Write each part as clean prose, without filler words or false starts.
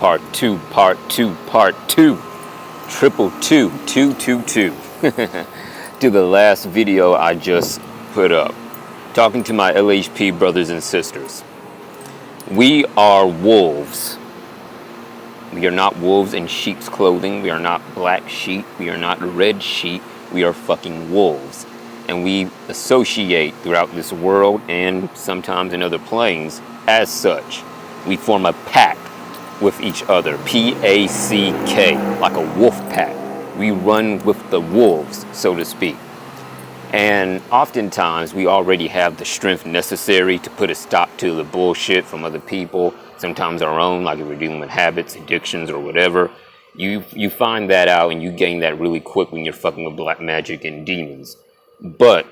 part two, triple two, 222. To the last video I just put up, talking to my LHP brothers and sisters. We are wolves. We are not wolves in sheep's clothing. We are not black sheep. We are not red sheep. We are fucking wolves. And we associate throughout this world and sometimes in other planes as such. We form a pack with each other. P-A-C-K, like a wolf pack. We run with the wolves, so to speak. And oftentimes we already have the strength necessary to put a stop to the bullshit from other people, sometimes our own, like if we're dealing with habits, addictions, or whatever. You find that out and you gain that really quick when you're fucking with black magic and demons. But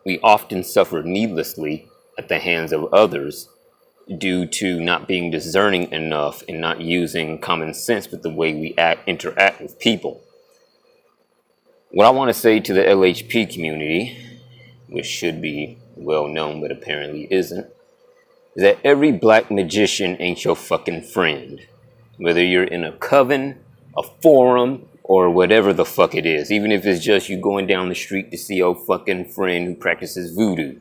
we often suffer needlessly at the hands of others due to not being discerning enough and not using common sense with the way we interact with people. What I want to say to the LHP community, which should be well known but apparently isn't, is that every black magician ain't your fucking friend. Whether you're in a coven, a forum, or whatever the fuck it is. Even if it's just you going down the street to see your fucking friend who practices voodoo.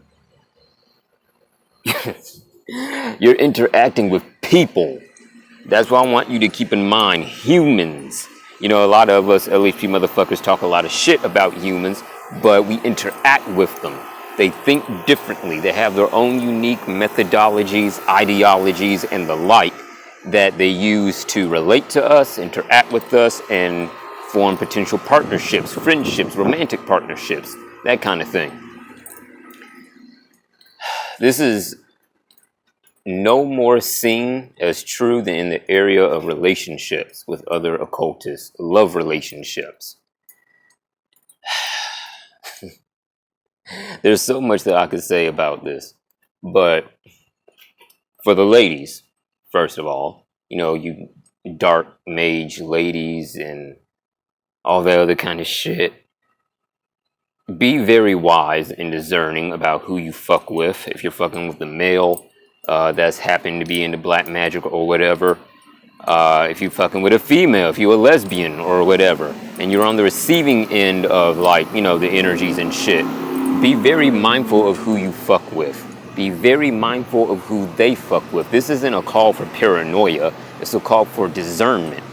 You're interacting with people. That's why I want you to keep in mind, humans. You know, a lot of us LHP motherfuckers talk a lot of shit about humans, but we interact with them. They think differently. They have their own unique methodologies, ideologies, and the like that they use to relate to us, interact with us, and form potential partnerships, friendships, romantic partnerships, that kind of thing. This is no more seen as true than in the area of relationships with other occultists, love relationships. There's so much that I could say about this, but for the ladies, first of all, you know, you dark mage ladies and all that other kind of shit, be very wise and discerning about who you fuck with. If you're fucking with the male that's happened to be into black magic or whatever, if you fucking with a female, if you're a lesbian or whatever, and you're on the receiving end of, like, you know, the energies and shit, be very mindful of who you fuck with. Be very mindful of who they fuck with. This isn't a call for paranoia. It's a call for discernment.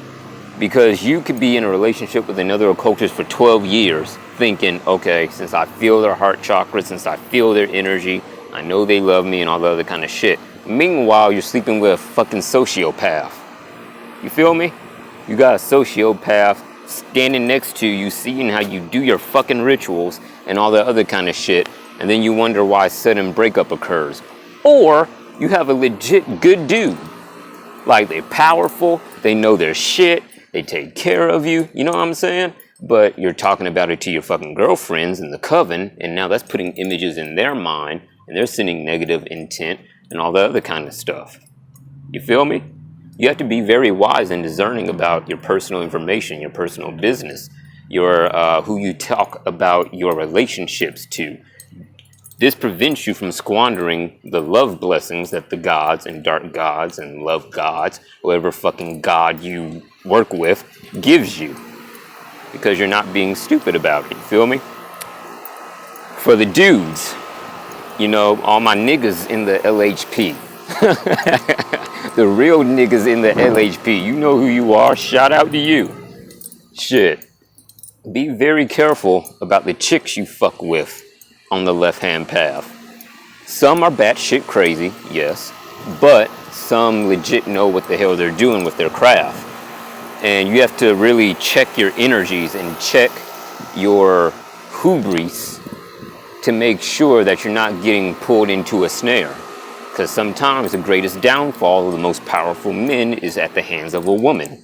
Because you could be in a relationship with another occultist for 12 years thinking, okay, since I feel their heart chakra, since I feel their energy, I know they love me and all the other kind of shit. Meanwhile, you're sleeping with a fucking sociopath. You feel me? You got a sociopath standing next to you, seeing how you do your fucking rituals and all the other kind of shit, and then you wonder why sudden breakup occurs. Or you have a legit good dude. Like, they're powerful, they know their shit, they take care of you, you know what I'm saying? But you're talking about it to your fucking girlfriends in the coven, and now that's putting images in their mind, and they're sending negative intent and all the other kind of stuff. You feel me? You have to be very wise and discerning about your personal information, your personal business, your who you talk about your relationships to. This prevents you from squandering the love blessings that the gods and dark gods and love gods, whatever fucking god you work with, gives you. Because you're not being stupid about it, you feel me? For the dudes, you know, all my niggas in the LHP. The real niggas in the LHP, you know who you are, shout out to you. Shit. Be very careful about the chicks you fuck with on the left-hand path. Some are batshit crazy, yes, but some legit know what the hell they're doing with their craft. And you have to really check your energies and check your hubris to make sure that you're not getting pulled into a snare. Because sometimes the greatest downfall of the most powerful men is at the hands of a woman.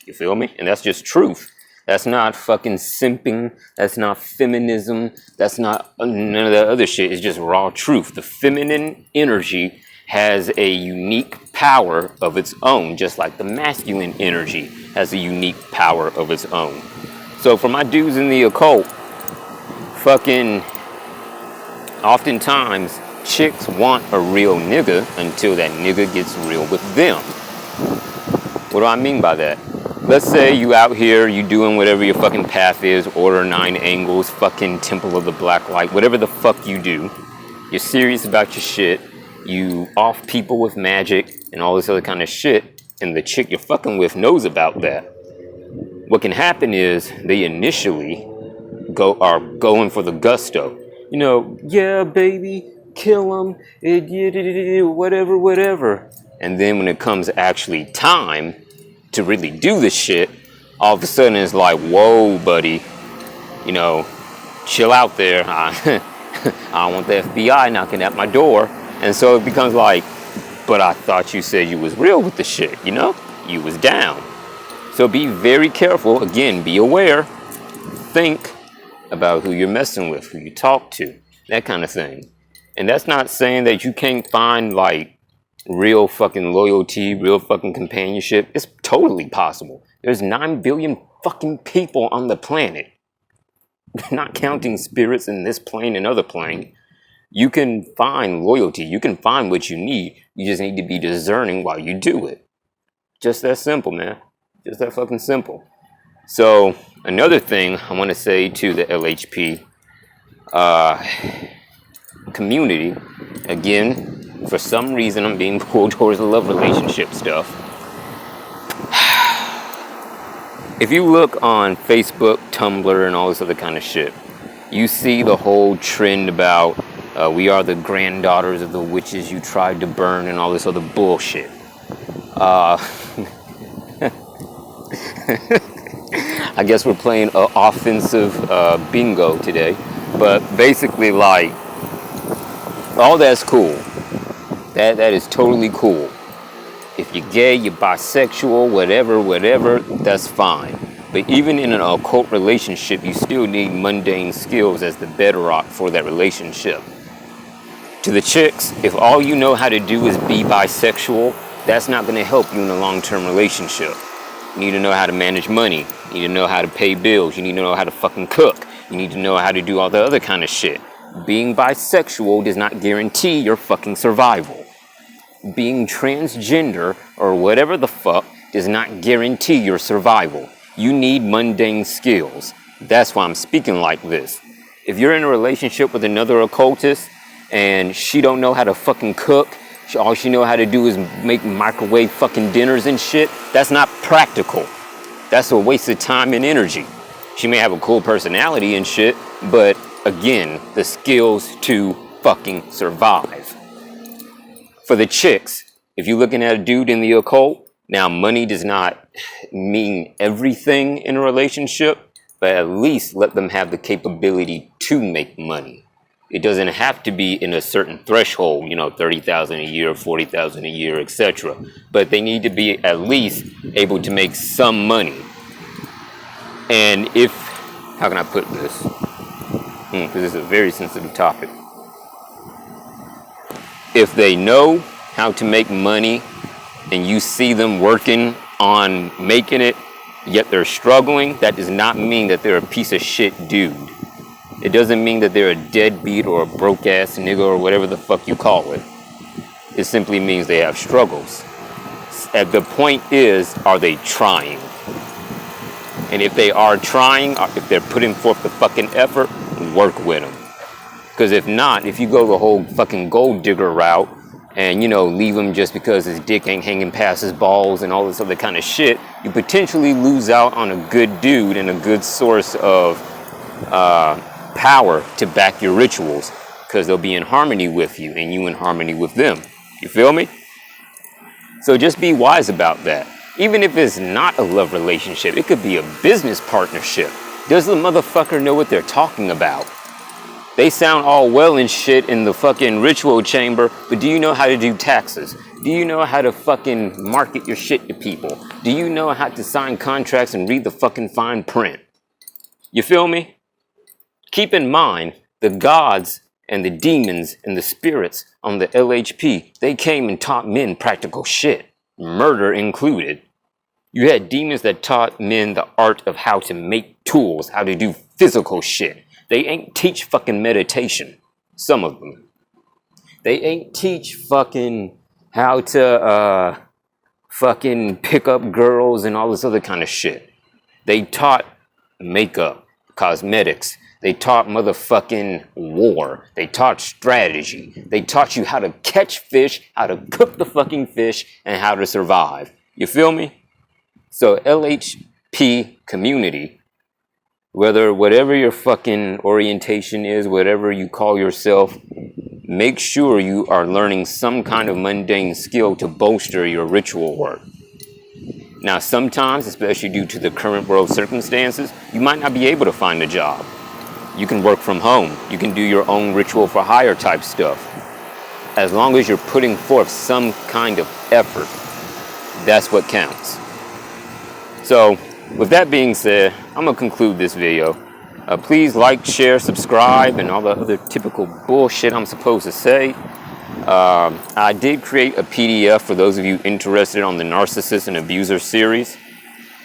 You feel me? And that's just truth. That's not fucking simping. That's not feminism. That's not none of that other shit. It's just raw truth. The feminine energy has a unique power of its own, just like the masculine energy has a unique power of its own. So for my dudes in the occult, fucking oftentimes chicks want a real nigga until that nigga gets real with them. What do I mean by that? Let's say you out here, you doing whatever your fucking path is, Order 9 Angles, fucking Temple of the Black Light, whatever the fuck you do. You're serious about your shit. You off people with magic and all this other kind of shit, and the chick you're fucking with knows about that. What can happen is they initially are going for the gusto. You know, yeah, baby, kill him, whatever. And then when it comes actually time to really do this shit, all of a sudden it's like, whoa, buddy, you know, chill out there. I don't want the FBI knocking at my door. And so it becomes like, but I thought you said you was real with the shit, you know? You was down. So be very careful. Again, be aware. Think about who you're messing with, who you talk to, that kind of thing. And that's not saying that you can't find like real fucking loyalty, real fucking companionship. It's totally possible. There's 9 billion fucking people on the planet. Not counting spirits in this plane and other plane. You can find loyalty. You can find what you need. You just need to be discerning while you do it. Just that simple, man. Just that fucking simple. So another thing I want to say to the LHP community, again, for some reason I'm being pulled towards the love relationship stuff. If you look on Facebook, Tumblr, and all this other kind of shit, you see the whole trend about we are the granddaughters of the witches you tried to burn and all this other bullshit. I guess we're playing offensive bingo today, but basically, like, all that's cool. That is totally cool. If you're gay, you're bisexual, whatever, that's fine. But even in an occult relationship, you still need mundane skills as the bedrock for that relationship. To the chicks, if all you know how to do is be bisexual, that's not going to help you in a long-term relationship. You need to know how to manage money. You need to know how to pay bills. You need to know how to fucking cook. You need to know how to do all the other kind of shit. Being bisexual does not guarantee your fucking survival. Being transgender or whatever the fuck does not guarantee your survival. You need mundane skills. That's why I'm speaking like this. If you're in a relationship with another occultist and she don't know how to fucking cook, all she know how to do is make microwave fucking dinners and shit, that's not practical. That's a waste of time and energy. She may have a cool personality and shit, but again, the skills to fucking survive. For the chicks, if you're looking at a dude in the occult, now money does not mean everything in a relationship, but at least let them have the capability to make money. It doesn't have to be in a certain threshold, you know, 30,000 a year, 40,000 a year, etc. But they need to be at least able to make some money. And if, how can I put this? Because this is a very sensitive topic. If they know how to make money and you see them working on making it, yet they're struggling, that does not mean that they're a piece of shit dude. It doesn't mean that they're a deadbeat or a broke ass nigga or whatever the fuck you call it. It simply means they have struggles. And the point is, are they trying? And if they are trying, or if they're putting forth the fucking effort, work with them. Because if not, if you go the whole fucking gold digger route and, you know, leave him just because his dick ain't hanging past his balls and all this other kind of shit, you potentially lose out on a good dude and a good source of power to back your rituals, because they'll be in harmony with you and you in harmony with them. You feel me? So just be wise about that. Even if it's not a love relationship, it could be a business partnership. Does the motherfucker know what they're talking about? They sound all well and shit in the fucking ritual chamber, but do you know how to do taxes? Do you know how to fucking market your shit to people? Do you know how to sign contracts and read the fucking fine print? You feel me? Keep in mind, the gods and the demons and the spirits on the LHP, they came and taught men practical shit, murder included. You had demons that taught men the art of how to make tools, how to do physical shit. They ain't teach fucking meditation, some of them. They ain't teach fucking how to fucking pickup girls and all this other kind of shit. They taught makeup, cosmetics. They taught motherfucking war. They taught strategy. They taught you how to catch fish, how to cook the fucking fish, and how to survive. You feel me? So LHP community, whatever your fucking orientation is, whatever you call yourself, make sure you are learning some kind of mundane skill to bolster your ritual work. Now, sometimes, especially due to the current world circumstances, you might not be able to find a job. You can work from home. You can do your own ritual for hire type stuff. As long as you're putting forth some kind of effort, that's what counts. So, with that being said, I'm going to conclude this video. Please like, share, subscribe, and all the other typical bullshit I'm supposed to say. I did create a PDF for those of you interested on the Narcissist and Abuser series.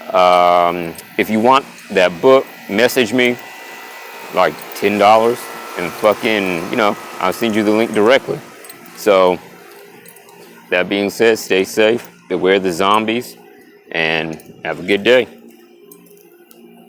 If you want that book, message me, like $10, and fucking, I'll send you the link directly. So, that being said, stay safe, beware the zombies, and have a good day.